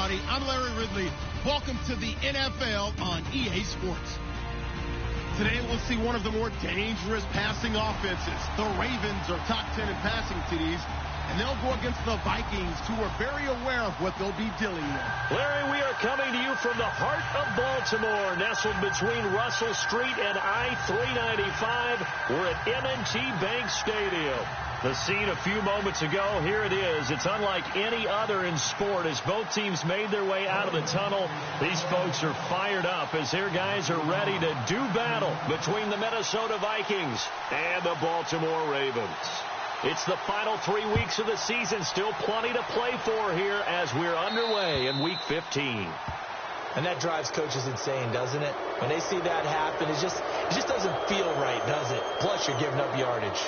everybody. I'm Larry Ridley. Welcome to the NFL on EA Sports. Today we'll see one of the more dangerous passing offenses. The Ravens are top 10 in passing TDs, and they'll go against the Vikings, who are very aware of what they'll be dealing with. Larry, we are coming to you from the heart of Baltimore, nestled between Russell Street and I-395. We're at M&T Bank Stadium. The scene a few moments ago, here it is. It's unlike any other in sport as both teams made their way out of the tunnel. These folks are fired up as their guys are ready to do battle between the Minnesota Vikings and the Baltimore Ravens. It's the final 3 weeks of the season. Still plenty to play for here as we're underway in Week 15. And that drives coaches insane, doesn't it? When they see that happen, it just doesn't feel right, does it? Plus, you're giving up yardage.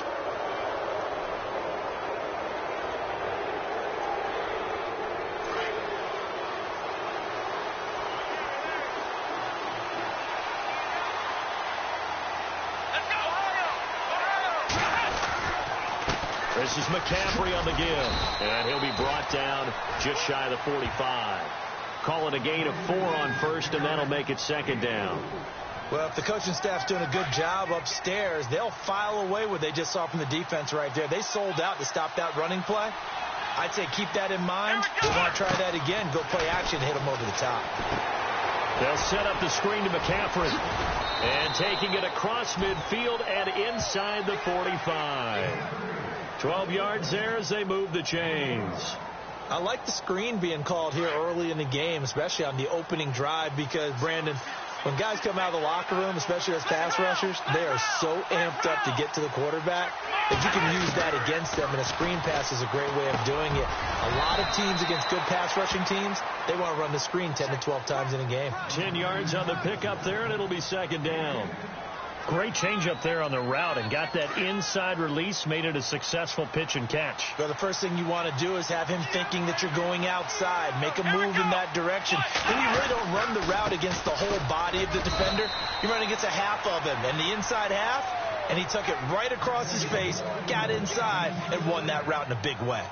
This is McCaffrey on the give, and he'll be brought down just shy of the 45. Call it a gain of 4 on first, and that'll make it second down. Well, if the coaching staff's doing a good job upstairs, they'll file away what they just saw from the defense right there. They sold out to stop that running play. I'd say keep that in mind. They want to try that again. Go play action, hit them over the top. They'll set up the screen to McCaffrey. And taking it across midfield and inside the 45. 12 yards there as they move the chains. I like the screen being called here early in the game, especially on the opening drive, because, Brandon, when guys come out of the locker room, especially as pass rushers, they are so amped up to get to the quarterback that you can use that against them, and a screen pass is a great way of doing it. A lot of teams against good pass rushing teams, they want to run the screen 10 to 12 times in a game. 10 yards on the pickup there, and it'll be second down. Great change up there on the route and got that inside release, made it a successful pitch and catch. Well, the first thing you want to do is have him thinking that you're going outside, make a move in that direction. Then you really don't run the route against the whole body of the defender. You run against a half of him, and the inside half, and he took it right across his face, got inside, and won that route in a big way.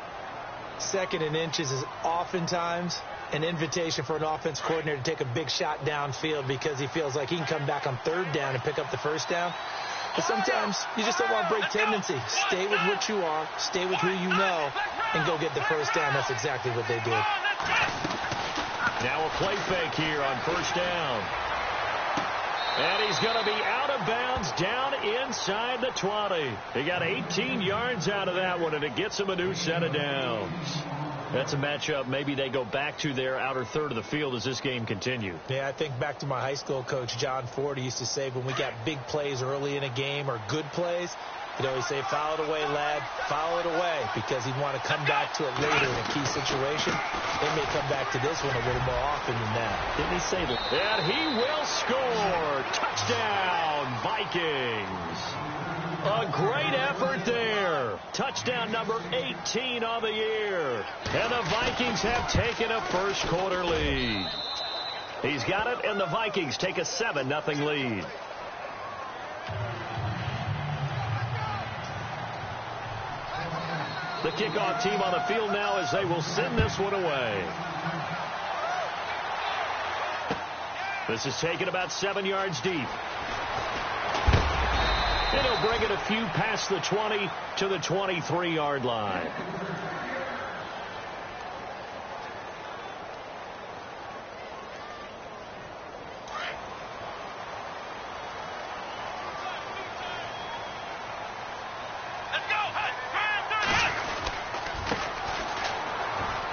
Second and inches is oftentimes an invitation for an offense coordinator to take a big shot downfield because he feels like he can come back on third down and pick up the first down. But sometimes you just don't want to break tendency. Stay with what you are, stay with who you know, and go get the first down. That's exactly what they did. Now a play fake here on first down. And he's going to be out of bounds down inside the 20. He got 18 yards out of that one, and it gets him a new set of downs. That's a matchup maybe they go back to their outer third of the field as this game continues. Yeah, I think back to my high school coach, John Ford. He used to say when we got big plays early in a game or good plays, he'd always say, foul it away, lad, foul it away, because he'd want to come back to it later in a key situation. They may come back to this one a little more often than that. Didn't he say that? And he will score. Touchdown, Vikings. A great effort there. Touchdown number 18 on the year. And the Vikings have taken a first quarter lead. He's got it, and the Vikings take a 7-0 lead. The kickoff team on the field now as they will send this one away. This is taken about 7 yards deep. And he'll bring it a few past the 20 to the 23-yard line.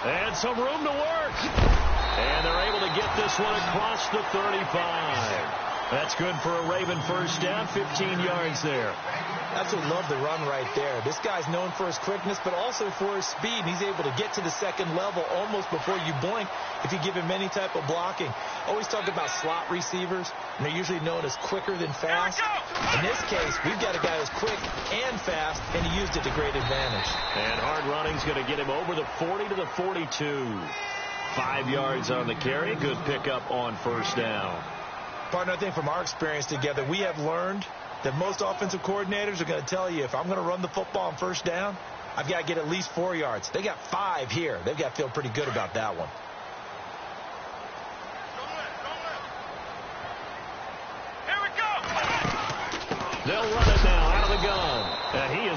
And some room to work. And they're able to get this one across the 35. That's good for a Raven first down, 15 yards there. Absolutely love the run right there. This guy's known for his quickness, but also for his speed. He's able to get to the second level almost before you blink if you give him any type of blocking. Always talk about slot receivers, and they're usually known as quicker than fast. In this case, we've got a guy who's quick and fast, and he used it to great advantage. And hard running's going to get him over the 40 to the 42. 5 yards on the carry. Good pickup on first down. Partner, I think from our experience together, we have learned that most offensive coordinators are going to tell you, if I'm going to run the football on first down, I've got to get at least 4 yards. They got 5 here. They've got to feel pretty good about that one.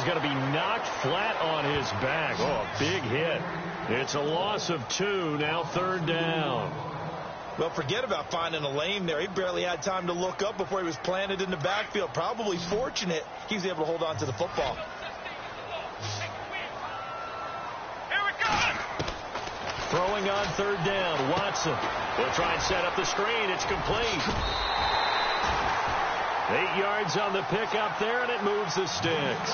going to be knocked flat on his back. Oh, a big hit. It's a loss of 2, now 3rd down. Well, forget about finding a lane there. He barely had time to look up before he was planted in the backfield. Probably fortunate he was able to hold on to the football. Throwing on 3rd down, Watson. They'll try and set up the screen. It's complete. 8 yards on the pickup there, and it moves the sticks.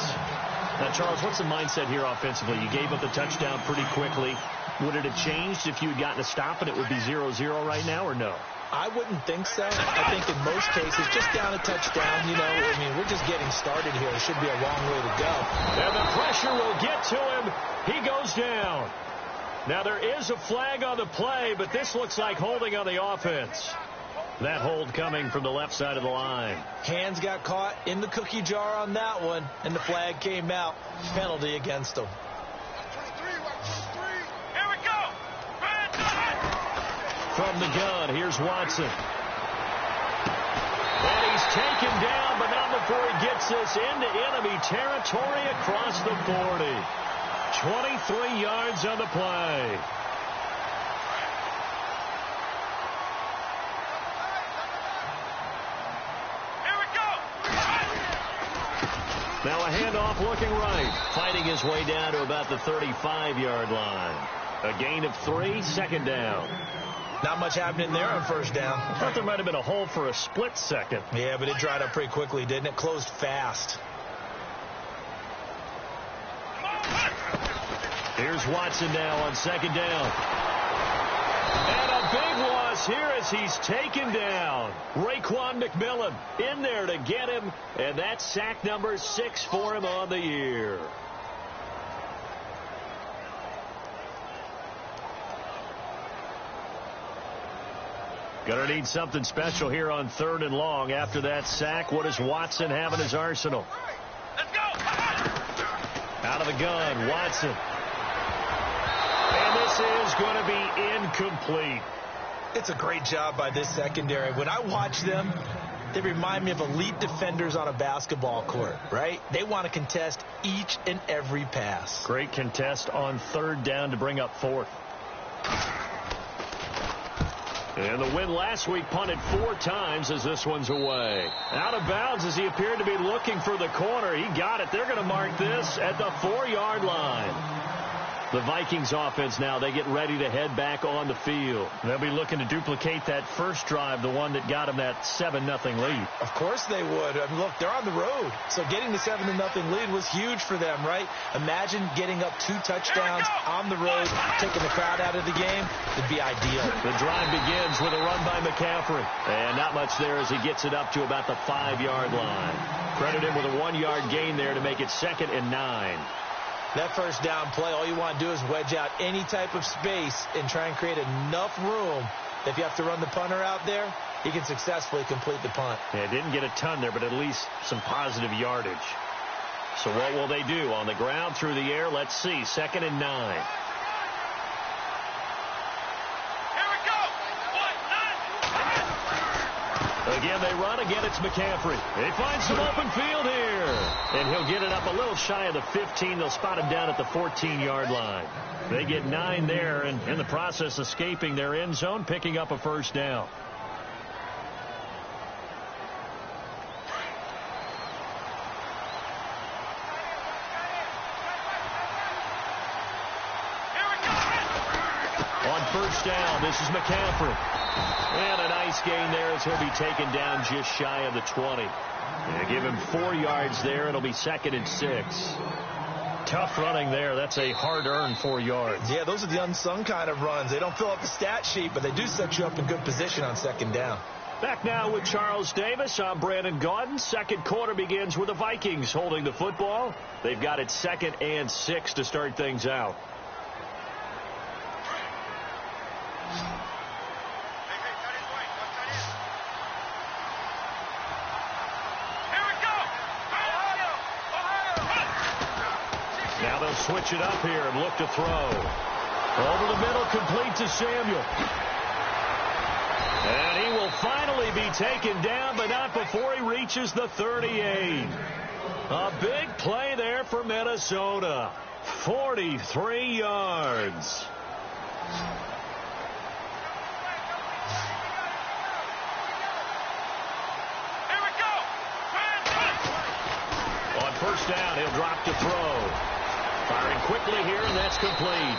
Now, Charles, what's the mindset here offensively? You gave up the touchdown pretty quickly. Would it have changed if you had gotten a stop and it would be 0-0 right now, or no? I wouldn't think so. I think in most cases, just down a touchdown, you know, I mean, we're just getting started here. It should be a long way to go. And the pressure will get to him. He goes down. Now, there is a flag on the play, but this looks like holding on the offense. That hold coming from the left side of the line. Hands got caught in the cookie jar on that one, and the flag came out. Penalty against him. Here we go. From the gun, here's Watson. And he's taken down, but not before he gets this into enemy territory across the 40. 23 yards on the play. Now a handoff looking right. Fighting his way down to about the 35-yard line. A gain of 3, 2nd down. Not much happening there on 1st down. I thought there might have been a hole for a split second. Yeah, but it dried up pretty quickly, didn't it? Closed fast. Here's Watson now on 2nd down. And a big loss here as he's taken down. Raekwon McMillan in there to get him, and that's sack number 6 for him on the year. Gonna need something special here on 3rd and long. After that sack, what does Watson have in his arsenal? Let's go. Out of the gun, Watson. And this is going to be incomplete. It's a great job by this secondary. When I watch them, they remind me of elite defenders on a basketball court, right? They want to contest each and every pass. Great contest on 3rd down to bring up 4th. And the win last week punted 4 times as this one's away. Out of bounds as he appeared to be looking for the corner. He got it. They're going to mark this at the 4-yard line. The Vikings offense now, they get ready to head back on the field. They'll be looking to duplicate that first drive, the one that got them that 7-0 lead. Of course they would. I mean, look, they're on the road. So getting the 7-0 lead was huge for them, right? Imagine getting up 2 touchdowns on the road, taking the crowd out of the game. It'd be ideal. The drive begins with a run by McCaffrey. And not much there as he gets it up to about the 5-yard line. Credit him with a 1-yard gain there to make it 2nd and 9. That first down play, all you want to do is wedge out any type of space and try and create enough room. If you have to run the punter out there, he can successfully complete the punt. Yeah, didn't get a ton there, but at least some positive yardage. So what will they do? On the ground, through the air, let's see. 2nd and 9. Again, they run. Again, it's McCaffrey. They find some open field here. And he'll get it up a little shy of the 15. They'll spot him down at the 14-yard line. They get 9 there, and in the process, escaping their end zone, picking up a 1st down. On 1st down, this is McCaffrey. And a nice gain there as he'll be taken down just shy of the 20. And give him 4 yards there. It'll be 2nd and 6. Tough running there. That's a hard-earned 4 yards. Yeah, those are the unsung kind of runs. They don't fill up the stat sheet, but they do set you up in good position on 2nd down. Back now with Charles Davis. I'm Brandon Gaudin. 2nd quarter begins with the Vikings holding the football. They've got it 2nd and 6 to start things out. Now they'll switch it up here and look to throw. Over the middle, complete to Samuel. And he will finally be taken down, but not before he reaches the 38. A big play there for Minnesota. 43 yards. Here we go. On first down, he'll drop to throw. Firing quickly here, and that's complete.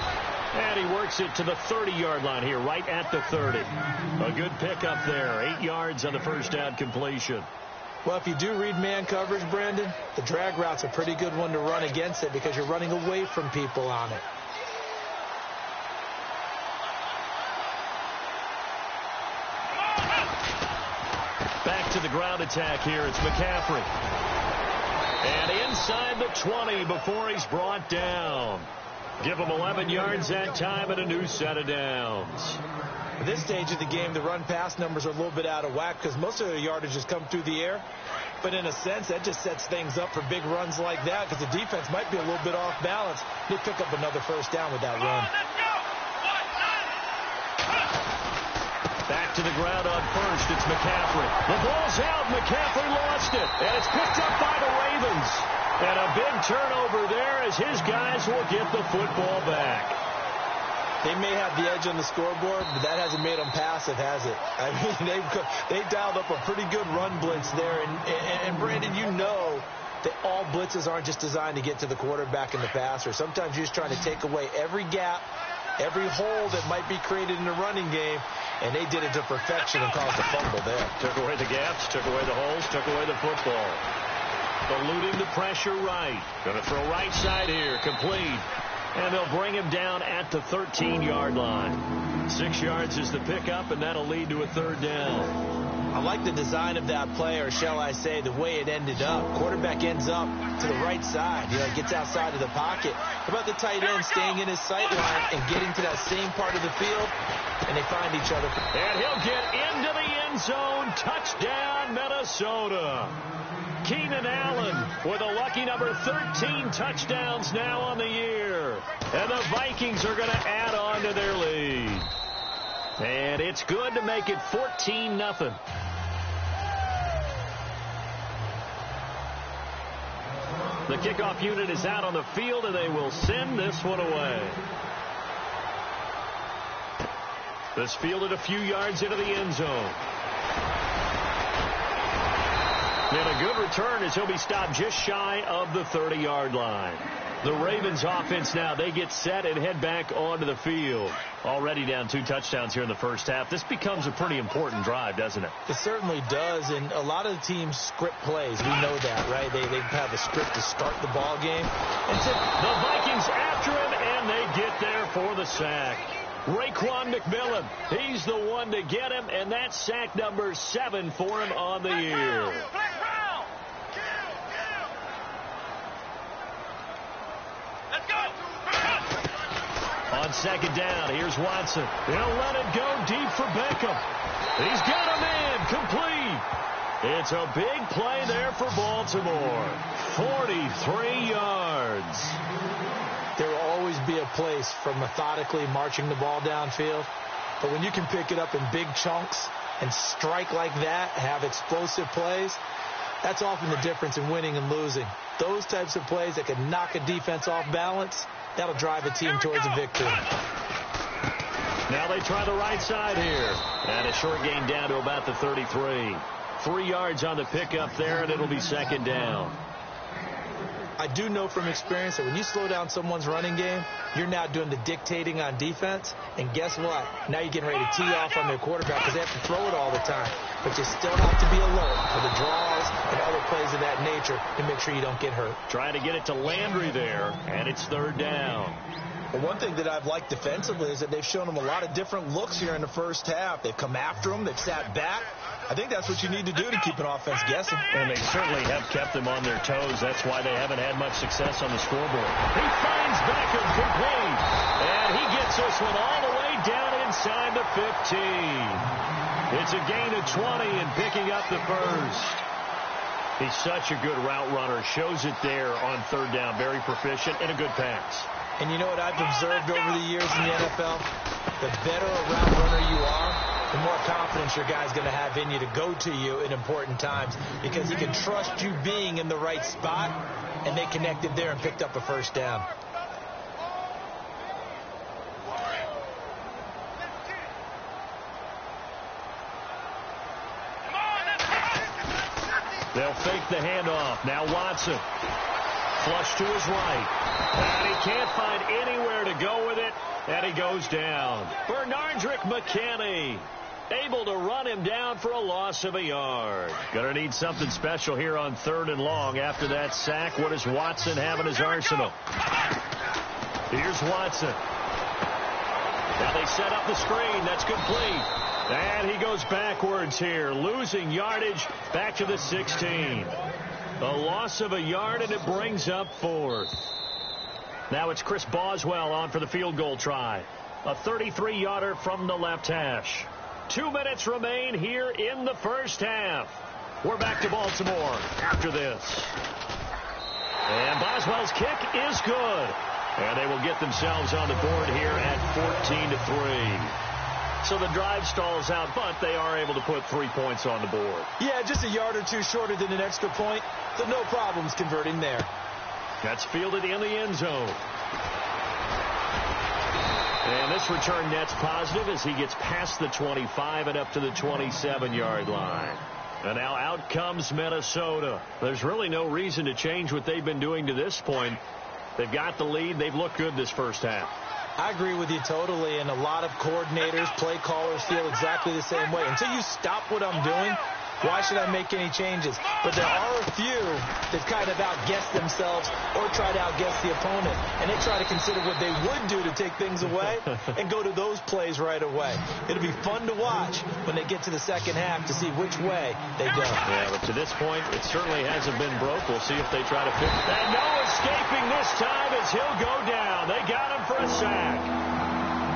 And he works it to the 30-yard line here, right at the 30. A good pickup there. 8 yards on the first down completion. Well, if you do read man coverage, Brandon, the drag route's a pretty good one to run against it because you're running away from people on it. Back to the ground attack here. It's McCaffrey. And inside the 20 before he's brought down. Give him 11 yards that time and a new set of downs. At this stage of the game, the run-pass numbers are a little bit out of whack because most of their yardage has come through the air. But in a sense, that just sets things up for big runs like that because the defense might be a little bit off balance. They pick up another first down with that run. Back to the ground on first. It's McCaffrey. The ball's out. McCaffrey lost it. And it's picked up by the Ravens. And a big turnover there as his guys will get the football back. They may have the edge on the scoreboard, but that hasn't made them passive, has it? I mean, they dialed up a pretty good run blitz there. And Brandon, you know that all blitzes aren't just designed to get to the quarterback and the passer. Sometimes you're just trying to take away every gap, every hole that might be created in the running game, and they did it to perfection and caused a fumble there. Took away the gaps, took away the holes, took away the football. Eluding the pressure right. Going to throw right side here, complete. And they'll bring him down at the 13-yard line. 6 yards is the pickup, and that'll lead to a third down. I like the design of that play, or shall I say, the way it ended up. Quarterback ends up to the right side. You know, he gets outside of the pocket. How about the tight end staying in his sight line and getting to that same part of the field, and they find each other. And he'll get into the end zone. Touchdown, Minnesota. Keenan Allen with a lucky number 13 touchdowns now on the year. And the Vikings are going to add on to their lead. And it's good to make it 14-0. The kickoff unit is out on the field, and they will send this one away. This fielded a few yards into the end zone. And a good return as he'll be stopped just shy of the 30-yard line. The Ravens offense now, they get set and head back onto the field. Already down 2 touchdowns here in the first half. This becomes a pretty important drive, doesn't it? It certainly does, and a lot of the teams script plays. We know that, right? They have a script to start the ball game. And the Vikings after him, and they get there for the sack. Raekwon McMillan, he's the one to get him, and that's sack number 7 for him on the year. Let's go. On second down, here's Watson. He'll let it go deep for Beckham. He's got him in, complete. It's a big play there for Baltimore. 43 yards. There will always be a place for methodically marching the ball downfield. But when you can pick it up in big chunks and strike like that, have explosive plays, that's often the difference in winning and losing. Those types of plays that can knock a defense off balance, that'll drive a team towards a victory. Now they try the right side here. And a short gain down to about the 33. 3 yards on the pickup there, and it'll be second down. I do know from experience that when you slow down someone's running game, you're now doing the dictating on defense. And guess what? Now you're getting ready to tee off on their quarterback because they have to throw it all the time. But you still have to be alert for the draws and other plays of that nature to make sure you don't get hurt. Trying to get it to Landry there, and it's third down. Well, one thing that I've liked defensively is that they've shown them a lot of different looks here in the first half. They've come after them. They've sat back. I think that's what you need to do to keep an offense guessing. And they certainly have kept them on their toes. That's why they haven't had much success on the scoreboard. He finds Beckham complete. And he gets this one all the way down inside the 15. It's a gain of 20 and picking up the first. He's such a good route runner. Shows it there on third down. Very proficient and a good pass. And you know what I've observed over the years in the NFL? The better a route runner you are, the more confidence your guy's going to have in you to go to you in important times, because he can trust you being in the right spot, and they connected there and picked up a first down. They'll fake the handoff. Now Watson. Flush to his right. And he can't find anywhere to go with it. And he goes down. Bernardrick McKinney able to run him down for a loss of a yard. Going to need something special here on 3rd and long after that sack. What does Watson have in his arsenal? Here's Watson. Now they set up the screen. That's complete. And he goes backwards here, losing yardage back to the 16. A loss of a yard, and it brings up 4th. Now it's Chris Boswell on for the field goal try. A 33-yarder from the left hash. 2 minutes remain here in the first half. We're back to Baltimore after this. And Boswell's kick is good. And they will get themselves on the board here at 14-3. So the drive stalls out, but they are able to put 3 points on the board. Yeah, just a yard or two shorter than an extra point, so no problems converting there. That's fielded in the end zone. And this return net's positive as he gets past the 25 and up to the 27-yard line. And now out comes Minnesota. There's really no reason to change what they've been doing to this point. They've got the lead. They've looked good this first half. I agree with you totally, and a lot of coordinators, play callers feel exactly the same way. Until you stop what I'm doing, why should I make any changes? But there are a few that kind of outguess themselves or try to outguess the opponent, and they try to consider what they would do to take things away and go to those plays right away. It'll be fun to watch when they get to the second half to see which way they go. Yeah, but to this point, it certainly hasn't been broke. We'll see if they try to fix it. And no escaping this time as he'll go down. They got him for a sack.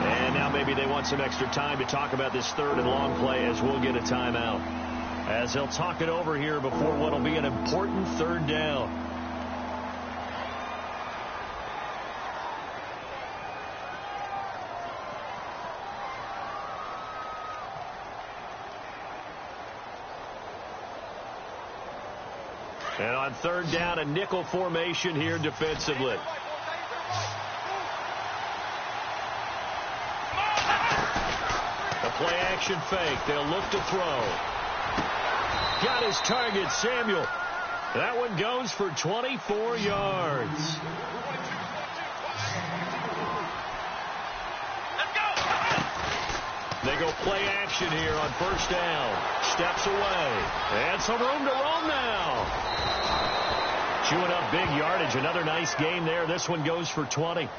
And now maybe they want some extra time to talk about this 3rd and long play as we'll get a timeout. As they'll talk it over here before what will be an important 3rd down. And on 3rd down, a nickel formation here defensively. A play action fake. They'll look to throw. Got his target, Samuel. That one goes for 24 yards. Let's go. They go play action here on 1st down. Steps away. And some room to roam now. Chewing up big yardage. Another nice gain there. This one goes for 20.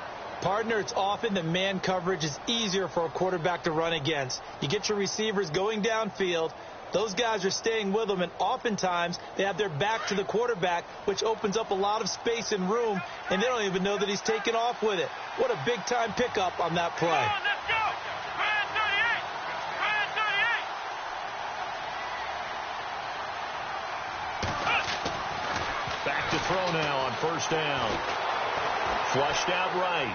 Partner, it's often that man coverage is easier for a quarterback to run against. You get your receivers going downfield. Those guys are staying with them, and oftentimes they have their back to the quarterback, which opens up a lot of space and room, and they don't even know that he's taken off with it. What a big-time pickup on that play. Let's go. Red 38. Red 38. Back to throw now on 1st down. Flushed out right.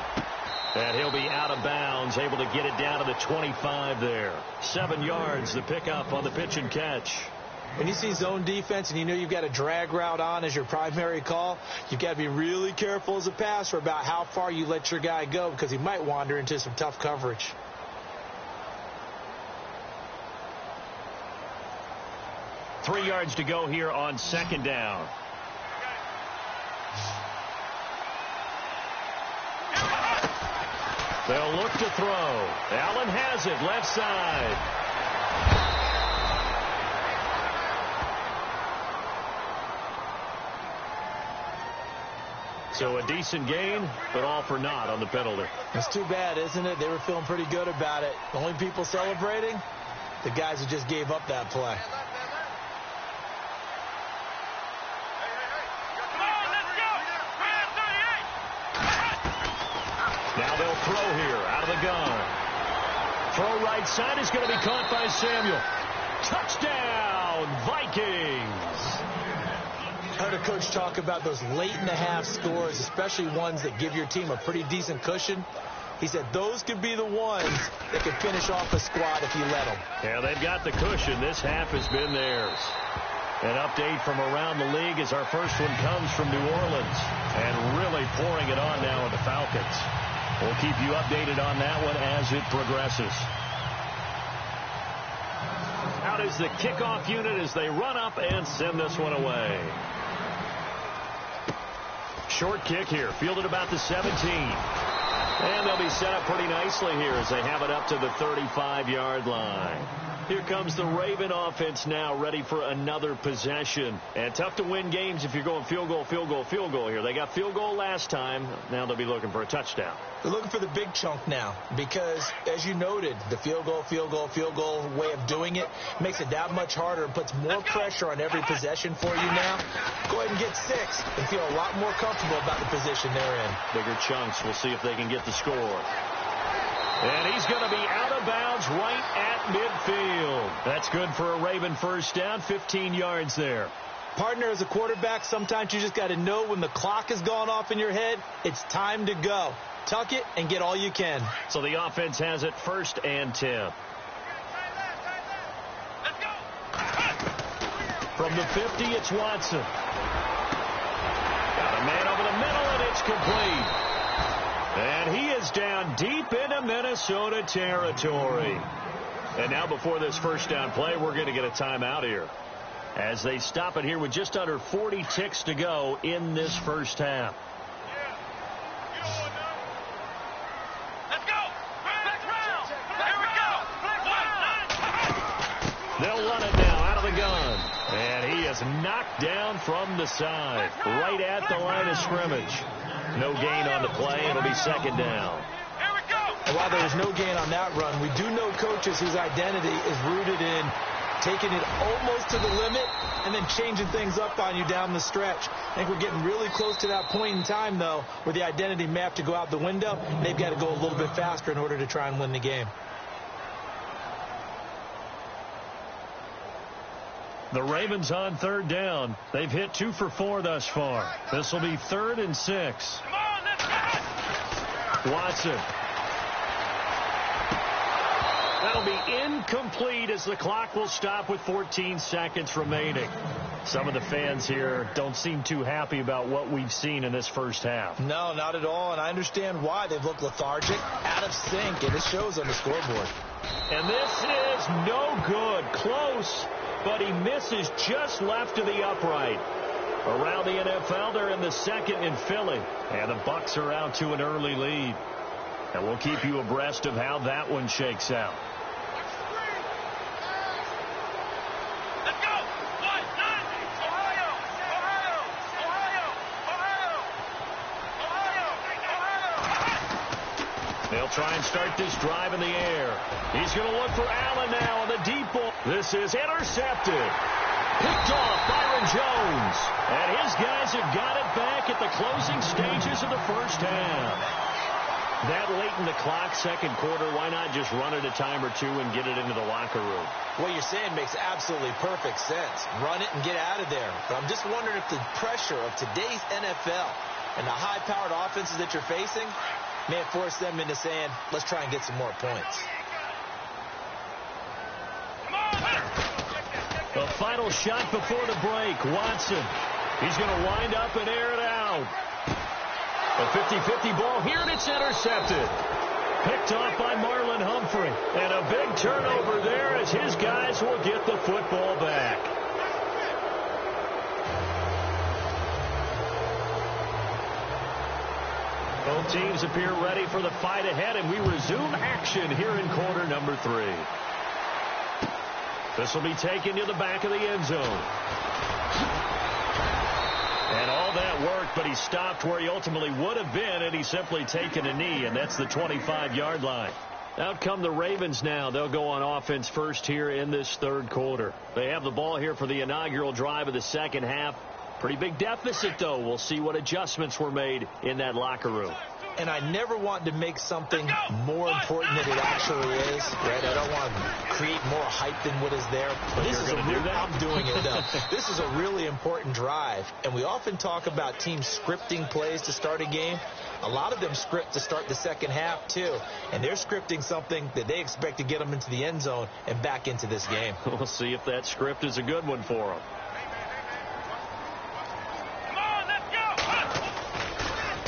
And he'll be out of bounds, able to get it down to the 25 there. 7 yards, the pickup on the pitch and catch. When you see zone defense and you know you've got a drag route on as your primary call, you've got to be really careful as a passer about how far you let your guy go, because he might wander into some tough coverage. Three yards to go here on 2nd down. They'll look to throw. Allen has it, left side. So a decent gain, but all for naught on the penalty. It's too bad, isn't it? They were feeling pretty good about it. The only people celebrating, the guys who just gave up that play. Now they'll throw here out of the gun. Throw right side is going to be caught by Samuel. Touchdown, Vikings. I heard a coach talk about those late-in-the-half scores, especially ones that give your team a pretty decent cushion. He said those could be the ones that could finish off a squad if you let them. Yeah, they've got the cushion. This half has been theirs. An update from around the league as our first one comes from New Orleans. And really pouring it on now with the Falcons. We'll keep you updated on that one as it progresses. Out is the kickoff unit as they run up and send this one away. Short kick here, fielded about the 17. And they'll be set up pretty nicely here as they have it up to the 35-yard line. Here comes the Raven offense now, ready for another possession. And tough to win games if you're going field goal, field goal, field goal here. They got field goal last time. Now they'll be looking for a touchdown. They're looking for the big chunk now because, as you noted, the field goal way of doing it makes it that much harder and puts more pressure on every possession for you now. Go ahead and get 6 and feel a lot more comfortable about the position they're in. Bigger chunks. We'll see if they can get the score. And he's going to be out of bounds right at midfield. That's good for a Raven first down, 15 yards there. Partner, as a quarterback, sometimes you just got to know when the clock has gone off in your head, it's time to go. Tuck it and get all you can. So the offense has it 1st and 10. From the 50, it's Watson. Got a man over the middle, and it's complete. And he is down deep into Minnesota territory. And now before this first down play, we're going to get a timeout here as they stop it here with just under 40 ticks to go in this first half. They'll run it now out of the gun. And he is knocked down from the side, right at the line of scrimmage. No gain on the play. It'll be 2nd down. And while there was no gain on that run, we do know coaches whose identity is rooted in taking it almost to the limit and then changing things up on you down the stretch. I think we're getting really close to that point in time, though, where the identity may have to go out the window. They've got to go a little bit faster in order to try and win the game. The Ravens on 3rd down. They've hit 2 for 4 thus far. This will be 3rd and 6. Watson. That'll be incomplete as the clock will stop with 14 seconds remaining. Some of the fans here don't seem too happy about what we've seen in this first half. No, not at all, and I understand why. They've looked lethargic, out of sync, and it shows on the scoreboard. And this is no good. Close, but he misses just left of the upright. Around the NFL, they're in the 2nd in Philly, and the Bucs are out to an early lead. And we'll keep you abreast of how that one shakes out. They'll try and start this drive in the air. He's going to look for Allen now on the deep ball. This is intercepted. Picked off Byron Jones. And his guys have got it back at the closing stages of the first half. That late in the clock, 2nd quarter, why not just run it a time or 2 and get it into the locker room? What you're saying makes absolutely perfect sense. Run it and get out of there. But I'm just wondering if the pressure of today's NFL and the high-powered offenses that you're facing may force them into saying, let's try and get some more points. The final shot before the break. Watson. He's going to wind up and air it out. A 50-50 ball here, and it's intercepted. Picked off by Marlon Humphrey. And a big turnover there as his guys will get the football back. Both teams appear ready for the fight ahead, and we resume action here in quarter number 3. This will be taken to the back of the end zone. And all that worked, but he stopped where he ultimately would have been, and he's simply taken a knee, and that's the 25-yard line. Out come the Ravens now. They'll go on offense first here in this 3rd quarter. They have the ball here for the inaugural drive of the 2nd half. Pretty big deficit, though. We'll see what adjustments were made in that locker room. And I never want to make something more important than it actually is, right? I don't want to create more hype than what is there. But I'm doing it, though. This is a really important drive, and we often talk about teams scripting plays to start a game. a lot of them script to start the second half, too. And they're scripting something that they expect to get them into the end zone and back into this game. We'll see if that script is a good one for them.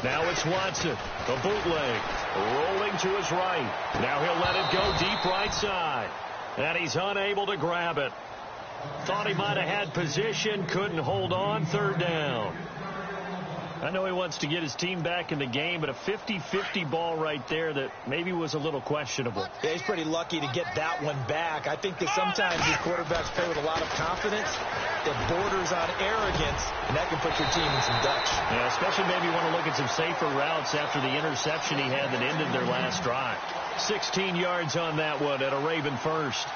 Now it's Watson, the bootleg, rolling to his right. Now he'll let it go deep right side. And he's unable to grab it. Thought he might have had position, couldn't hold on, third down. I know he wants to get his team back in the game, but a 50-50 ball right there that maybe was a little questionable. Yeah, he's pretty lucky to get that one back. I think that sometimes these quarterbacks play with a lot of confidence that borders on arrogance, and that can put your team in some Dutch. Yeah, especially maybe you want to look at some safer routes after the interception he had that ended their last drive. 16 yards on that one at a Raven first.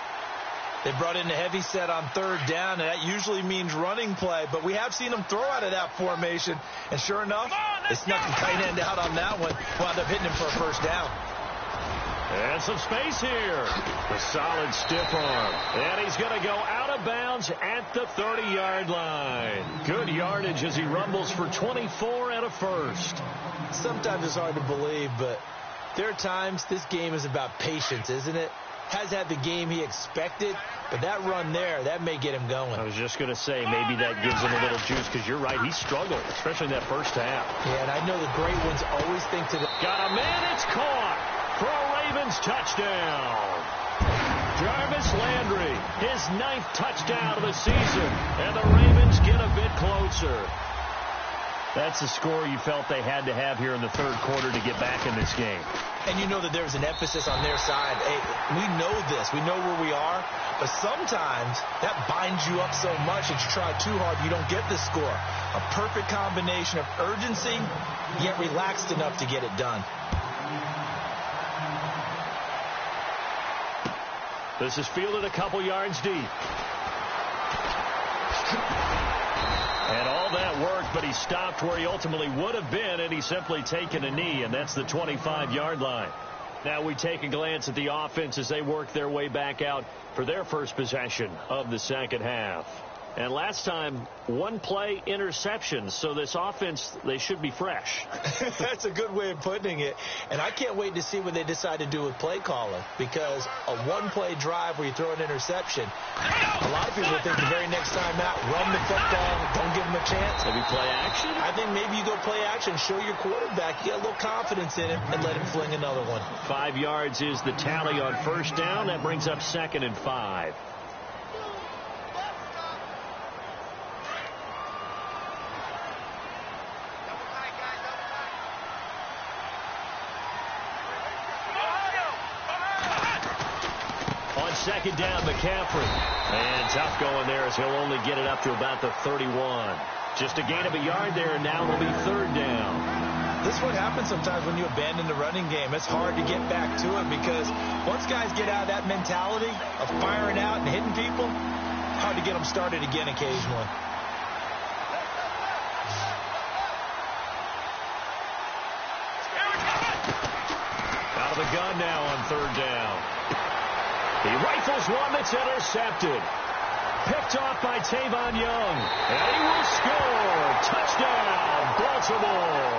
They brought in a heavy set on third down, and that usually means running play. But we have seen them throw out of that formation. And sure enough, they snuck the tight end out on that one. Wound up hitting him for a first down. And some space here. A solid stiff arm. And he's going to go out of bounds at the 30-yard line. Good yardage as he rumbles for 24 and a first. Sometimes it's hard to believe, but there are times this game is about patience, isn't it? Has had the game he expected, but that run there, that may get him going. I was just going to say, maybe that gives him a little juice, because you're right, he struggled, especially in that first half. Yeah, and I know the great ones always think to the... Got a man, it's caught for a Ravens touchdown. Jarvis Landry, his 9th touchdown of the season, and the Ravens get a bit closer. That's the score you felt they had to have here in the third quarter to get back in this game. And you know that there's an emphasis on their side. Hey, we know this. We know where we are. But sometimes that binds you up so much that you try too hard, you don't get the score. A perfect combination of urgency, yet relaxed enough to get it done. This is fielded a couple yards deep. And all that worked, but he stopped where he ultimately would have been, and he's simply taken a knee, and that's the 25-yard line. Now we take a glance at the offense as they work their way back out for their first possession of the second half. And last time, one play interception, so this offense, they should be fresh. That's a good way of putting it. And I can't wait to see what they decide to do with play calling, because a one-play drive where you throw an interception, a lot of people think the very next time out, run the football, don't give them a chance. Maybe play action? I think maybe you go play action, show your quarterback, you get a little confidence in him, and let him fling another one. 5 yards is the tally on first down. That brings up 2nd and 5. Second down, McCaffrey. And tough going there as he'll only get it up to about the 31. Just a gain of a yard there, and now it'll be third down. This is what happens sometimes when you abandon the running game. It's hard to get back to it because once guys get out of that mentality of firing out and hitting people, hard to get them started again occasionally. Out of the gun now on third down. He rifles one that's intercepted. Picked off by Tavon Young. And he will score. Touchdown, Baltimore.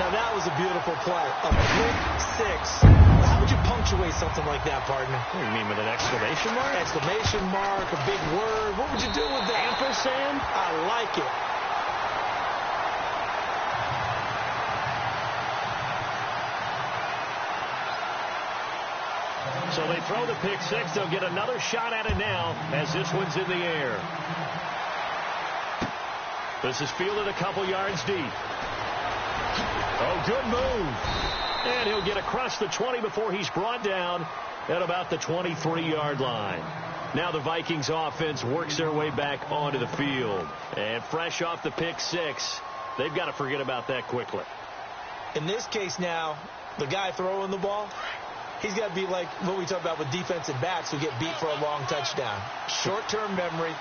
Now that was a beautiful play. A pick six. How would you punctuate something like that, partner? What do you mean, with an exclamation mark? Exclamation mark, a big word. What would you do with that? Ampersand? I like it. So they throw the pick six. They'll get another shot at it now as this one's in the air. This is fielded a couple yards deep. Oh, good move. And he'll get across the 20 before he's brought down at about the 23-yard line. Now the Vikings offense works their way back onto the field. And fresh off the pick six, they've got to forget about that quickly. In this case now, the guy throwing the ball, he's got to be like what we talk about with defensive backs who get beat for a long touchdown. Short-term memory,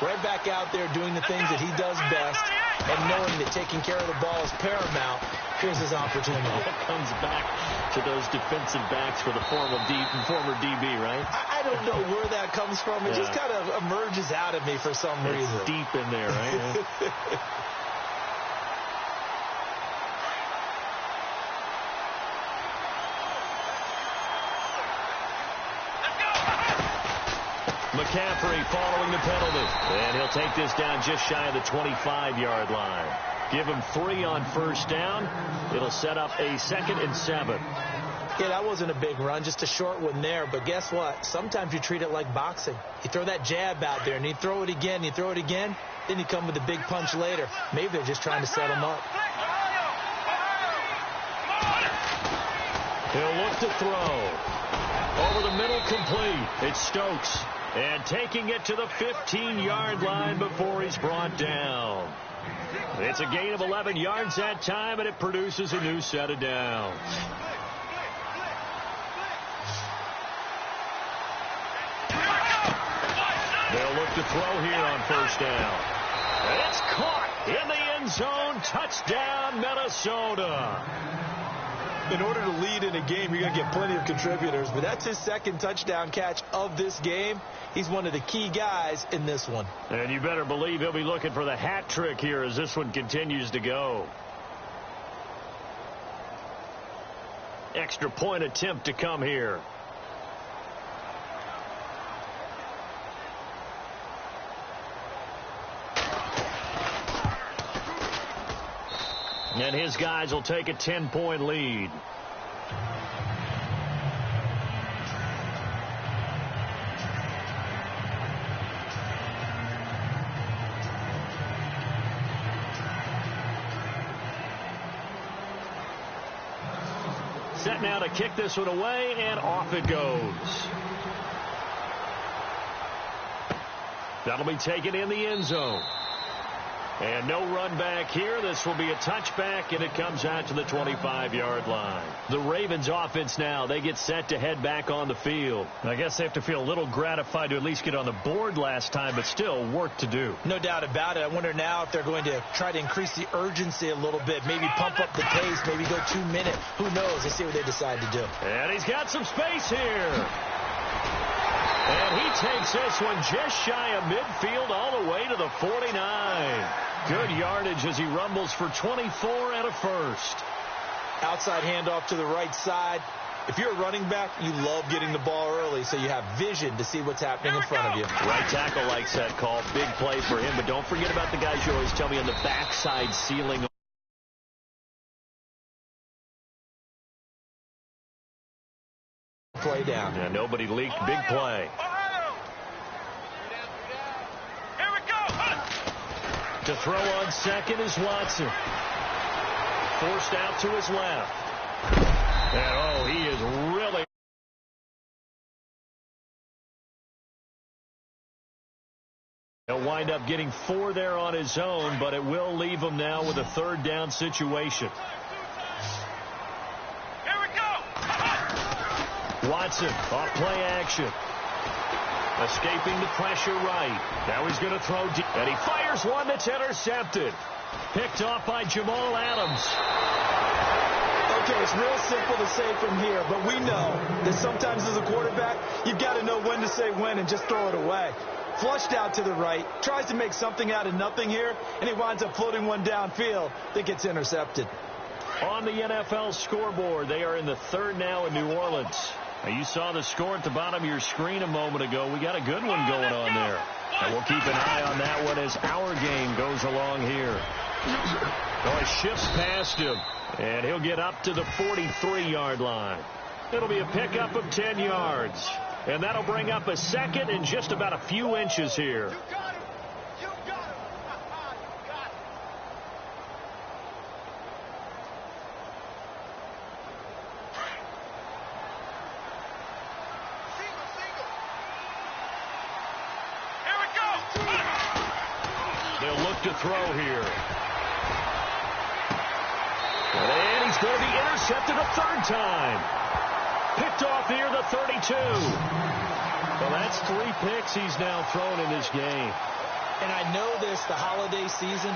right back out there doing the things that he does best, and knowing that taking care of the ball is paramount. Here's his opportunity. It comes back to those defensive backs for the former DB, right? I don't know where that comes from. It just kind of emerges out of me for some reason. Deep in there, right? McCaffrey following the penalty. And he'll take this down just shy of the 25-yard line. Give him 3 on first down. It'll set up a 2nd and 7. Yeah, that wasn't a big run, just a short one there. But guess what? Sometimes you treat it like boxing. You throw that jab out there, and you throw it again, you throw it again, then you come with a big punch later. Maybe they're just trying to set him up. He'll look to throw. Over the middle, complete. It's Stokes. And taking it to the 15-yard line before he's brought down. It's a gain of 11 yards that time, and it produces a new set of downs. They'll look to throw here on first down. And it's caught in the end zone. Touchdown, Minnesota. In order to lead in a game, you're going to get plenty of contributors, but that's his 2nd touchdown catch of this game. He's one of the key guys in this one. And you better believe he'll be looking for the hat trick here as this one continues to go. Extra point attempt to come here. And his guys will take a 10-point lead. Set now to kick this one away, and off it goes. That'll be taken in the end zone. And no run back here. This will be a touchback, and it comes out to the 25-yard line. The Ravens offense now, they get set to head back on the field. I guess they have to feel a little gratified to at least get on the board last time, but still work to do. No doubt about it. I wonder now if they're going to try to increase the urgency a little bit, maybe pump up the pace, maybe go 2 minute. Who knows? Let's see what they decide to do. And he's got some space here. And he takes this one just shy of midfield all the way to the 49. Good yardage as he rumbles for 24 and a first. Outside handoff to the right side. If you're a running back, you love getting the ball early so you have vision to see what's happening in front of you. Right tackle likes that call. Big play for him, but don't forget about the guys you always tell me on the backside ceiling. Play down. Yeah, nobody leaked. Big play. Here we go. To throw on second is Watson. Forced out to his left. And, he is really... He'll wind up getting 4 there on his own, but it will leave him now with a 3rd down situation. Watson, off play action. Escaping the pressure right. Now he's going to throw deep. And he fires one that's intercepted. Picked off by Jamal Adams. Okay, it's real simple to say from here, but we know that sometimes as a quarterback, you've got to know when to say when and just throw it away. Flushed out to the right, tries to make something out of nothing here, and he winds up floating one downfield that gets intercepted. On the NFL scoreboard, they are in the 3rd now in New Orleans. Now, you saw the score at the bottom of your screen a moment ago. We got a good one going on there. And we'll keep an eye on that one as our game goes along here. He shifts past him, and he'll get up to the 43-yard line. It'll be a pickup of 10 yards. And that'll bring up a 2nd and just about a few inches here. To throw here. And he's going to be intercepted a 3rd time. Picked off near the 32. Well, that's 3 picks he's now thrown in this game. And I know this, the holiday season,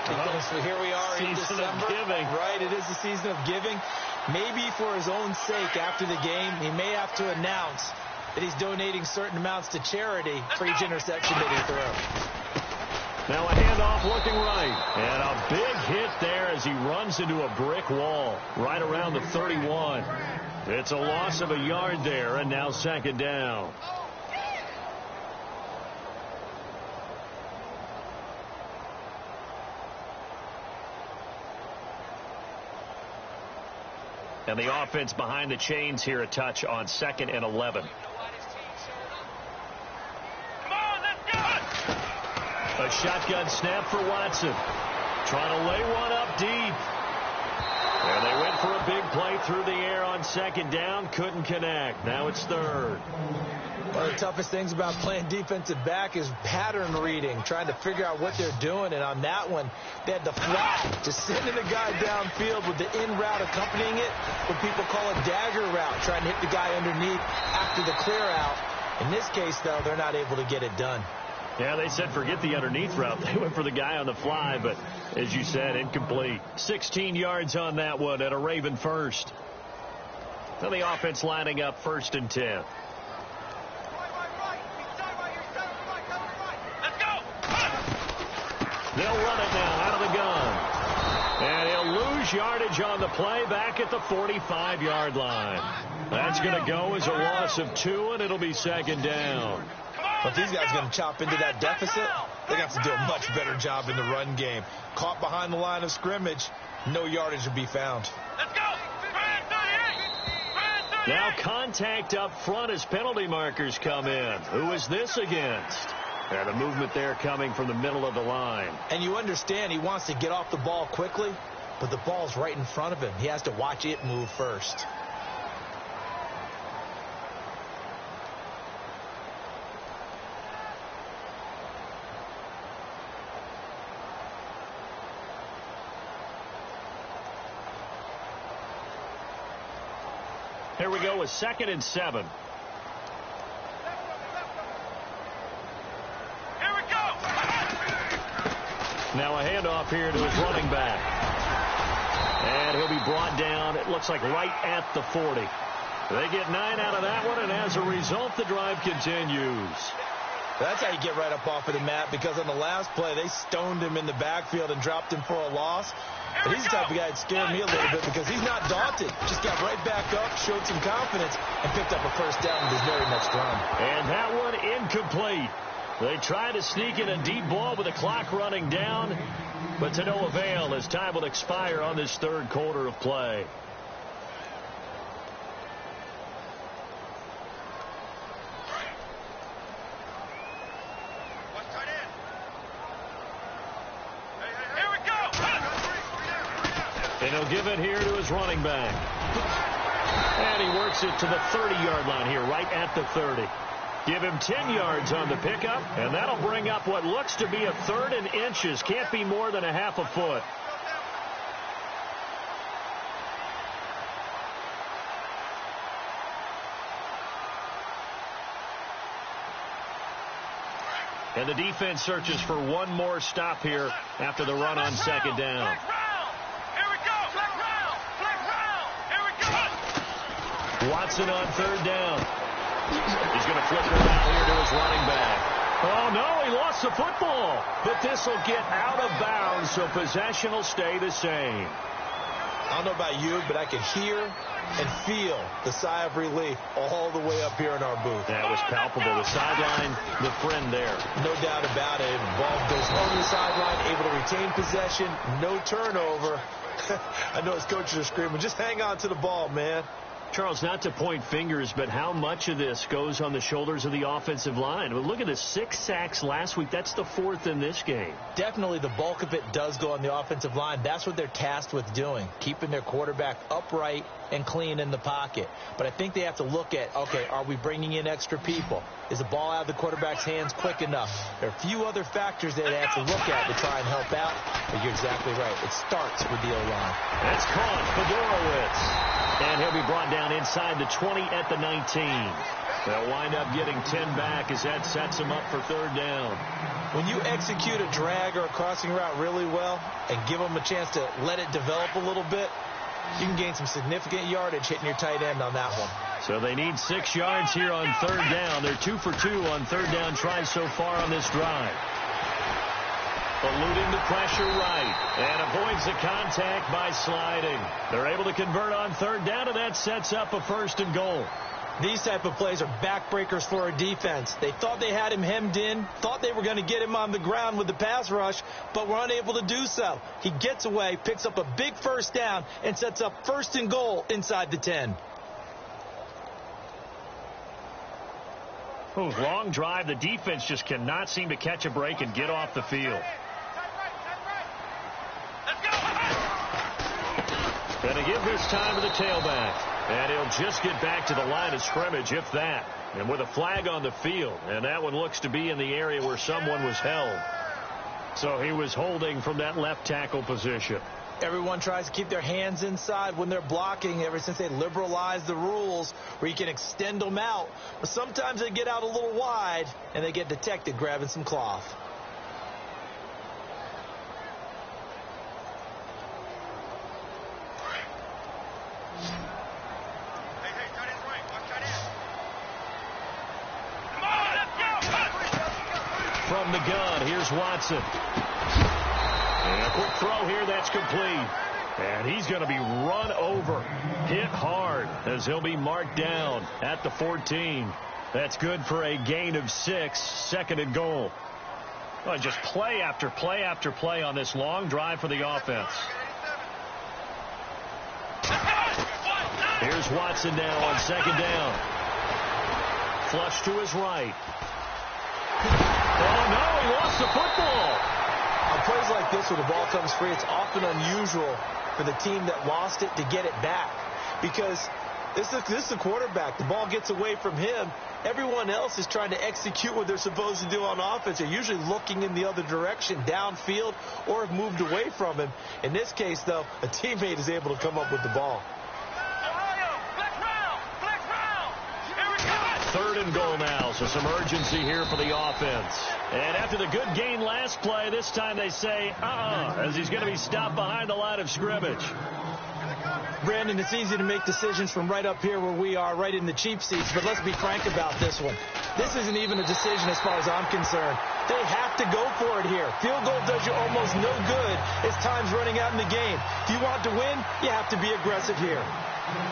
because here we are in December. Season of giving. Right, it is the season of giving. Maybe for his own sake after the game, he may have to announce that he's donating certain amounts to charity for each interception that he throws. Now a handoff looking right. And a big hit there as he runs into a brick wall right around the 31. It's a loss of a yard there, and now 2nd down. And the offense behind the chains here a touch on 2nd and 11. Come on, let's go! A shotgun snap for Watson. Trying to lay one up deep. And they went for a big play through the air on 2nd down. Couldn't connect. Now it's 3rd. One of the toughest things about playing defensive back is pattern reading, trying to figure out what they're doing. And on that one, they had the flat, just sending a guy downfield with the in route accompanying it, what people call a dagger route, trying to hit the guy underneath after the clear out. In this case, though, they're not able to get it done. Yeah, they said forget the underneath route. They went for the guy on the fly, but as you said, incomplete. 16 yards on that one at a Raven first. Now the offense lining up 1st and 10. They'll run it now out of the gun. And he'll lose yardage on the play back at the 45-yard line. That's going to go as a loss of 2, and it'll be 2nd down. But these guys are going to chop into that deficit. They're going to have to do a much better job in the run game. Caught behind the line of scrimmage, no yardage to be found. Let's go! Now contact up front as penalty markers come in. Who is this against? And the movement there coming from the middle of the line. And you understand he wants to get off the ball quickly, but the ball's right in front of him. He has to watch it move first. Here we go with 2nd and 7. Here we go! Now a handoff here to his running back. And he'll be brought down, it looks like right at the 40. They get 9 out of that one, and as a result, the drive continues. That's how you get right up off of the mat, because on the last play, they stoned him in the backfield and dropped him for a loss. But he's the type of guy that scared me a little bit because he's not daunted. Just got right back up, showed some confidence, and picked up a 1st down with his very next run. And that one incomplete. They try to sneak in a deep ball with the clock running down, but to no avail as time will expire on this 3rd quarter of play. And he'll give it here to his running back. And he works it to the 30-yard line here, right at the 30. Give him 10 yards on the pickup, and that'll bring up what looks to be a 3rd and inches. Can't be more than a half a foot. And the defense searches for one more stop here after the run on 2nd down. Watson on 3rd down. He's going to flip it out here to his running back. Oh, no, he lost the football. But this will get out of bounds, so possession will stay the same. I don't know about you, but I could hear and feel the sigh of relief all the way up here in our booth. That was palpable. The sideline, the friend there. No doubt about it. Ball goes on the sideline, able to retain possession, no turnover. I know his coaches are screaming, just hang on to the ball, man. Charles, not to point fingers, but how much of this goes on the shoulders of the offensive line? Well, look at the 6 sacks last week. That's the 4th in this game. Definitely the bulk of it does go on the offensive line. That's what they're tasked with doing, keeping their quarterback upright and clean in the pocket. But I think they have to look at, okay, are we bringing in extra people? Is the ball out of the quarterback's hands quick enough? There are a few other factors that they have to look at to try and help out. But you're exactly right. It starts with the O-line. That's caught. Fedorowicz. And he'll be brought down inside the 20 at the 19. They'll wind up getting 10 back as that sets them up for 3rd down. When you execute a drag or a crossing route really well and give them a chance to let it develop a little bit, you can gain some significant yardage hitting your tight end on that one. So they need 6 yards here on 3rd down. They're 2 for 2 on 3rd down tries so far on this drive. Eluding the pressure right. And avoids the contact by sliding. They're able to convert on 3rd down, and that sets up a 1st and goal. These type of plays are backbreakers for a defense. They thought they had him hemmed in, thought they were going to get him on the ground with the pass rush, but were unable to do so. He gets away, picks up a big first down, and sets up 1st and goal inside the 10. Oh, long drive. The defense just cannot seem to catch a break and get off the field. Going to give this time to the tailback. And he'll just get back to the line of scrimmage, if that. And with a flag on the field. And that one looks to be in the area where someone was held. So he was holding from that left tackle position. Everyone tries to keep their hands inside when they're blocking ever since they liberalized the rules where you can extend them out. But sometimes they get out a little wide and they get detected grabbing some cloth. From the gun, here's Watson. And a quick throw here, that's complete. And he's going to be run over, hit hard, as he'll be marked down at the 14. That's good for a gain of 6, 2nd and goal. Well, just play after play after play on this long drive for the offense. Here's Watson now on 2nd down. Flush to his right. Oh, no, he lost the football. On plays like this where the ball comes free, it's often unusual for the team that lost it to get it back. Because this is the quarterback. The ball gets away from him. Everyone else is trying to execute what they're supposed to do on offense. They're usually looking in the other direction, downfield, or have moved away from him. In this case, though, a teammate is able to come up with the ball. 3rd and goal now, so some urgency here for the offense. And after the good gain last play, this time they say, as he's going to be stopped behind the line of scrimmage. Brandon, it's easy to make decisions from right up here where we are, right in the cheap seats, but let's be frank about this one. This isn't even a decision as far as I'm concerned. They have to go for it here. Field goal does you almost no good as time's running out in the game. If you want to win, you have to be aggressive here.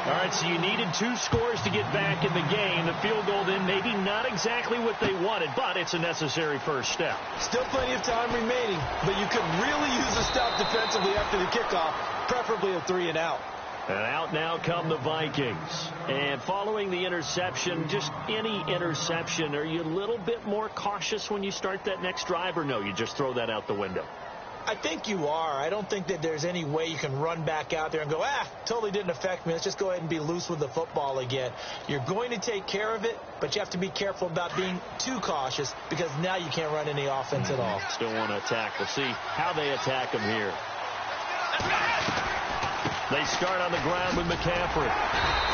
All right, so you needed 2 scores to get back in the game. The field goal then maybe not exactly what they wanted, but it's a necessary first step. Still plenty of time remaining, but you could really use a stop defensively after the kickoff, preferably a 3 and out. And out now come the Vikings. And following the interception, just any interception, are you a little bit more cautious when you start that next drive, or no, you just throw that out the window? I think you are. I don't think that there's any way you can run back out there and go, totally didn't affect me. Let's just go ahead and be loose with the football again. You're going to take care of it, but you have to be careful about being too cautious because now you can't run any offense at all. Still want to attack. We'll see how they attack him here. They start on the ground with McCaffrey.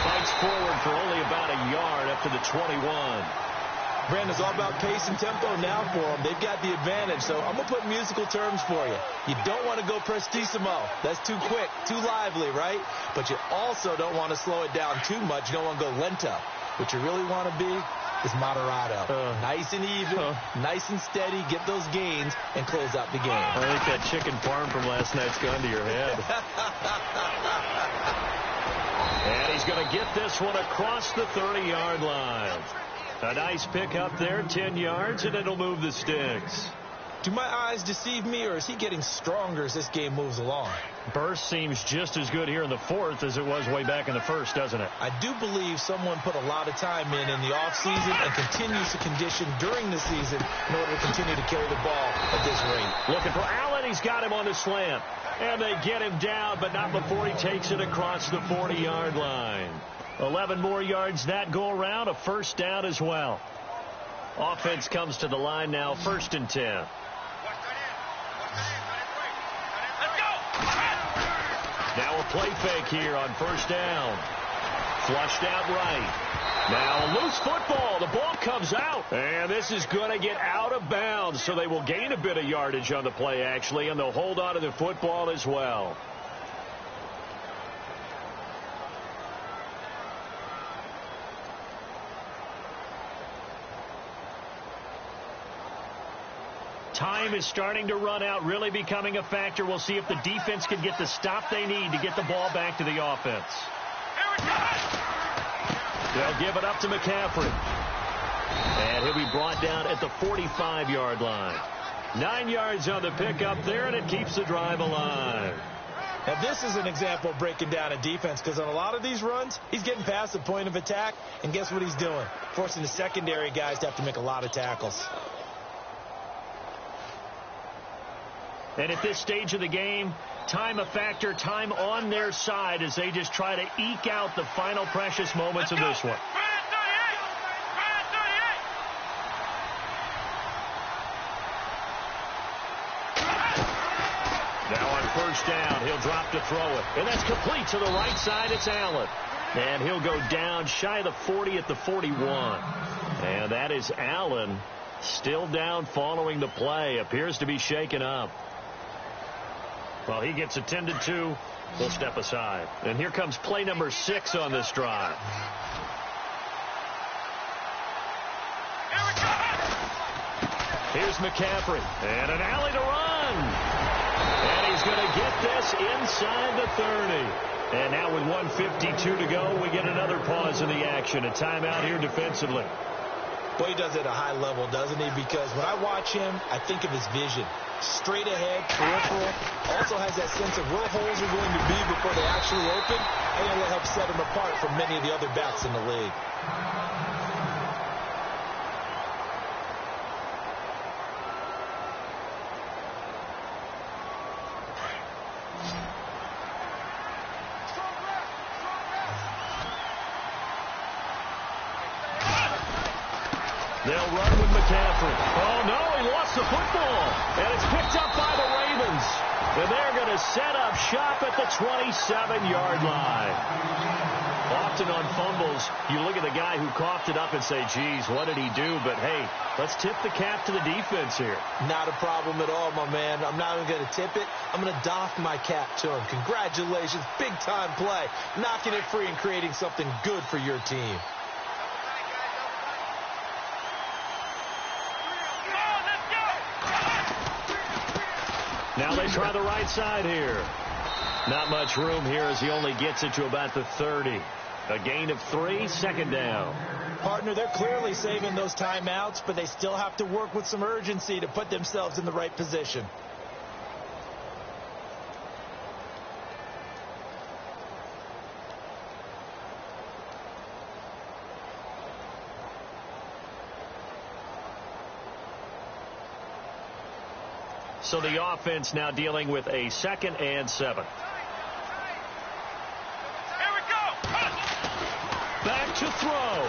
Fights forward for only about a yard up to the 21. Brandon, it's all about pace and tempo now for them. They've got the advantage, so I'm going to put musical terms for you. You don't want to go prestissimo. That's too quick, too lively, right? But you also don't want to slow it down too much. You don't want to go lento. What you really want to be is moderato. Nice and even, nice and steady, get those gains, and close out the game. I think that chicken farm from last night's gone to your head. And he's going to get this one across the 30-yard line. A nice pick up there, 10 yards, and it'll move the sticks. Do my eyes deceive me, or is he getting stronger as this game moves along? Burst seems just as good here in the 4th as it was way back in the 1st, doesn't it? I do believe someone put a lot of time in the offseason and continues to condition during the season in order to continue to carry the ball at this rate. Looking for Allen. He's got him on the slant. And they get him down, but not before he takes it across the 40-yard line. 11 more yards that go around, a first down as well. Offense comes to the line now, 1st and 10. Now a play fake here on 1st down. Flushed out right. Now a loose football. The ball comes out. And this is going to get out of bounds, so they will gain a bit of yardage on the play, actually, and they'll hold on to the football as well. Time is starting to run out, really becoming a factor. We'll see if the defense can get the stop they need to get the ball back to the offense. They'll give it up to McCaffrey. And he'll be brought down at the 45-yard line. 9 yards on the pickup there, and it keeps the drive alive. Now, this is an example of breaking down a defense, because on a lot of these runs, he's getting past the point of attack, and guess what he's doing? Forcing the secondary guys to have to make a lot of tackles. And at this stage of the game, time a factor, time on their side as they just try to eke out the final precious moments of this one. Now on first down, he'll drop to throw it. And that's complete to the right side. It's Allen. And he'll go down shy of the 40 at the 41. And that is Allen still down following the play. Appears to be shaken up. Well, he gets attended to. We'll step aside. And here comes play number 6 on this drive. Here's McCaffrey. And an alley to run. And he's going to get this inside the 30. And now with 1:52 to go, we get another pause in the action. A timeout here defensively. Boy, he does it at a high level, doesn't he? Because when I watch him, I think of his vision. Straight ahead, peripheral. Also has that sense of where holes are going to be before they actually open. I think that helps set him apart from many of the other backs in the league. They'll run with McCaffrey. Oh, no, he lost the football. And it's picked up by the Ravens. And they're going to set up shop at the 27-yard line. Often on fumbles, you look at the guy who coughed it up and say, geez, what did he do? But, hey, let's tip the cap to the defense here. Not a problem at all, my man. I'm not even going to tip it. I'm going to doff my cap to him. Congratulations. Big-time play. Knocking it free and creating something good for your team. Now they try the right side here. Not much room here as he only gets it to about the 30. A gain of 3, second down. Partner, they're clearly saving those timeouts, but they still have to work with some urgency to put themselves in the right position. So the offense now dealing with a 2nd and 7. Here we go. Back to throw.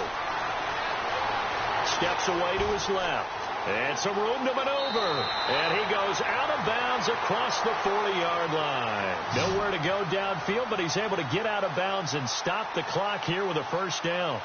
Steps away to his left. And some room to maneuver. And he goes out of bounds across the 40-yard line. Nowhere to go downfield, but he's able to get out of bounds and stop the clock here with a first down.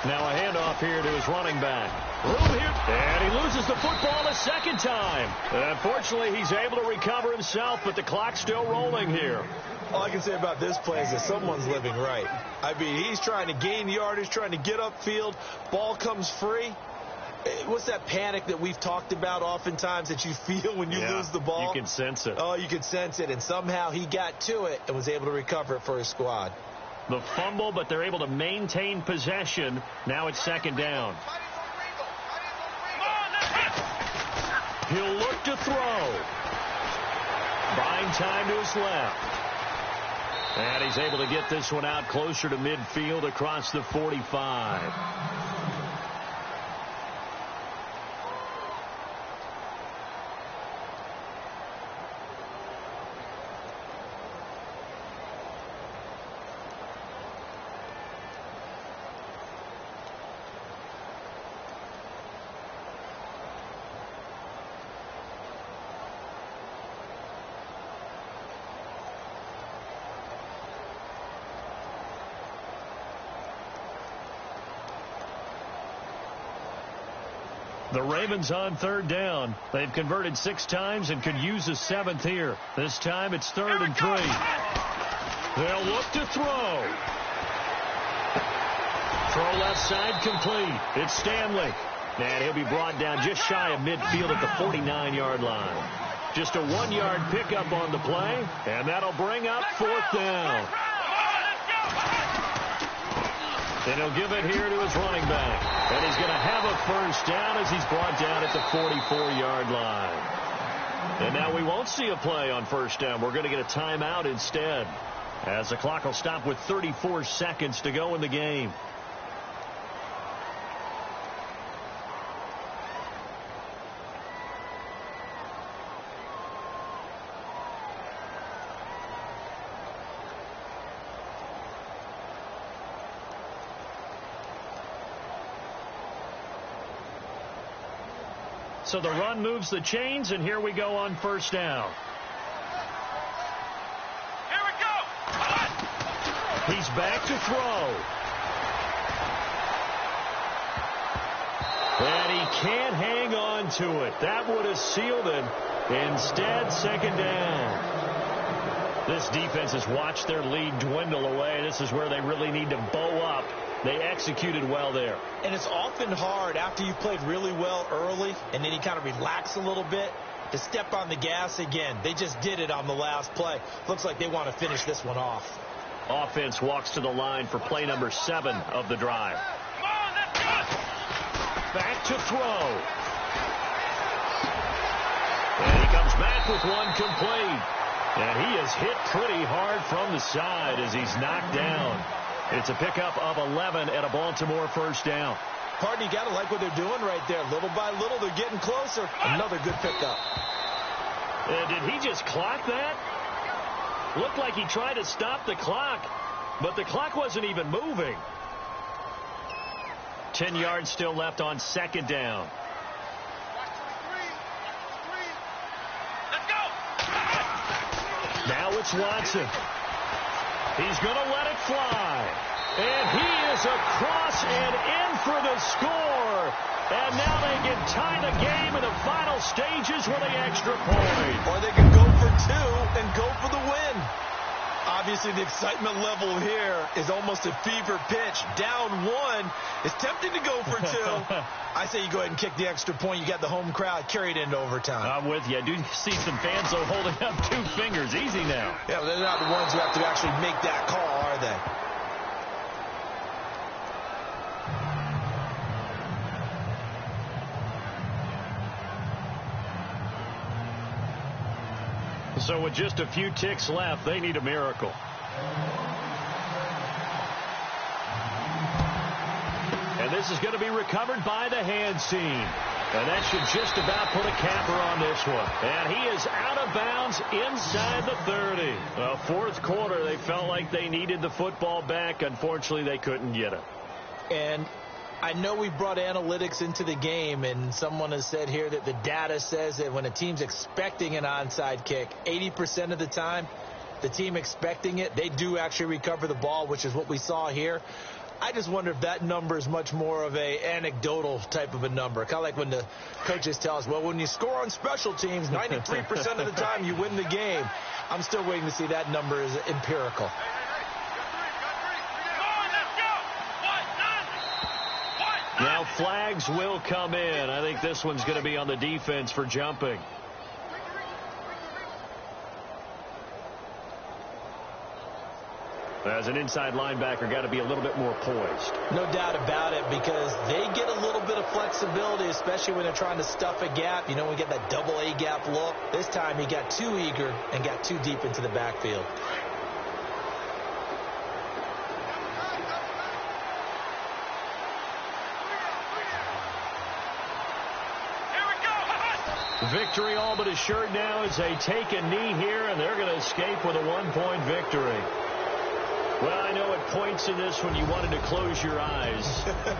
Now a handoff here to his running back. Room here. And he loses the football a second time. Unfortunately, he's able to recover himself, but the clock's still rolling here. All I can say about this play is that someone's living right. I mean, he's trying to gain yardage, trying to get upfield. Ball comes free. What's that panic that we've talked about oftentimes that you feel when you lose the ball? You can sense it. Oh, you can sense it. And somehow he got to it and was able to recover it for his squad. The fumble, but they're able to maintain possession. Now it's second down. He'll look to throw. Buying time to his left. And he's able to get this one out closer to midfield across the 45. The Ravens on third down. They've converted 6 times and could use a 7th here. This time it's 3rd and 3. They'll look to throw. Throw left side complete. It's Stanley. And he'll be brought down just shy of midfield at the 49-yard line. Just a 1-yard pickup on the play, and that'll bring up 4th down. And he'll give it here to his running back. And he's going to have a 1st down as he's brought down at the 44-yard line. And now we won't see a play on 1st down. We're going to get a timeout instead, as the clock will stop with 34 seconds to go in the game. So the run moves the chains, and here we go on 1st down. Here we go. He's back to throw. And he can't hang on to it. That would have sealed it. Instead, 2nd down. This defense has watched their lead dwindle away. This is where they really need to bow up. They executed well there. And it's often hard after you've played really well early and then you kind of relax a little bit to step on the gas again. They just did it on the last play. Looks like they want to finish this one off. Offense walks to the line for play number 7 of the drive. Come on, let's go. Back to throw. And he comes back with one complete. And he is hit pretty hard from the side as he's knocked down. It's a pickup of 11 at a Baltimore 1st down. Pardon, you got to like what they're doing right there. Little by little, they're getting closer. Another good pickup. Did he just clock that? Looked like he tried to stop the clock, but the clock wasn't even moving. 10 yards still left on 2nd down. Let's go. Now it's Watson. He's going to let it fly. And he is across and in for the score. And now they can tie the game in the final stages with the extra point. Or they can go for 2 and go for the win. Obviously, the excitement level here is almost a fever pitch. Down 1. It's tempting to go for 2. I say you go ahead and kick the extra point. You got the home crowd. Carry it into overtime. I'm with you. I do see some fans, though, holding up 2 fingers. Easy now. Yeah, they're not the ones who have to actually make that call, are they? So with just a few ticks left, they need a miracle. And this is going to be recovered by the hands team. And that should just about put a capper on this one. And he is out of bounds inside the 30. Well, 4th quarter, they felt like they needed the football back. Unfortunately, they couldn't get it. And I know we brought analytics into the game, and someone has said here that the data says that when a team's expecting an onside kick, 80% of the time, the team expecting it, they do actually recover the ball, which is what we saw here. I just wonder if that number is much more of a anecdotal type of a number. Kind of like when the coaches tell us, well, when you score on special teams, 93% of the time you win the game. I'm still waiting to see that number is empirical. Now flags will come in. I think this one's going to be on the defense for jumping. As an inside linebacker, got to be a little bit more poised. No doubt about it, because they get a little bit of flexibility, especially when they're trying to stuff a gap. You know, we get that double A gap look. This time he got too eager and got too deep into the backfield. Victory all but assured now as they take a knee here, and they're going to escape with a 1-point victory. Well, I know at points in this when you wanted to close your eyes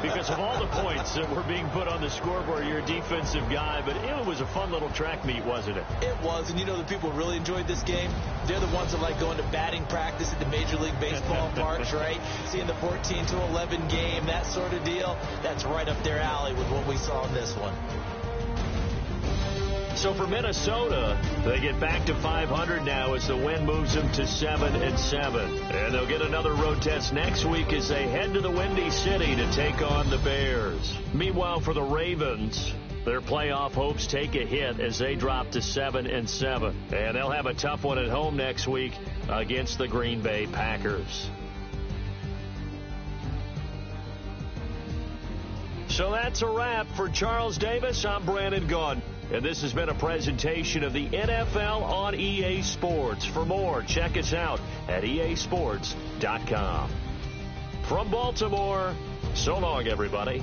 because of all the points that were being put on the scoreboard. You're a defensive guy, but it was a fun little track meet, wasn't it? It was, and you know the people who really enjoyed this game? They're the ones that like going to batting practice at the Major League Baseball parks, right? Seeing the 14-11 game, that sort of deal. That's right up their alley with what we saw in this one. So for Minnesota, they get back to 500 now as the win moves them to 7-7. And they'll get another road test next week as they head to the Windy City to take on the Bears. Meanwhile, for the Ravens, their playoff hopes take a hit as they drop to 7-7. And they'll have a tough one at home next week against the Green Bay Packers. So that's a wrap. For Charles Davis, I'm Brandon Gunn. And this has been a presentation of the NFL on EA Sports. For more, check us out at easports.com. From Baltimore, so long, everybody.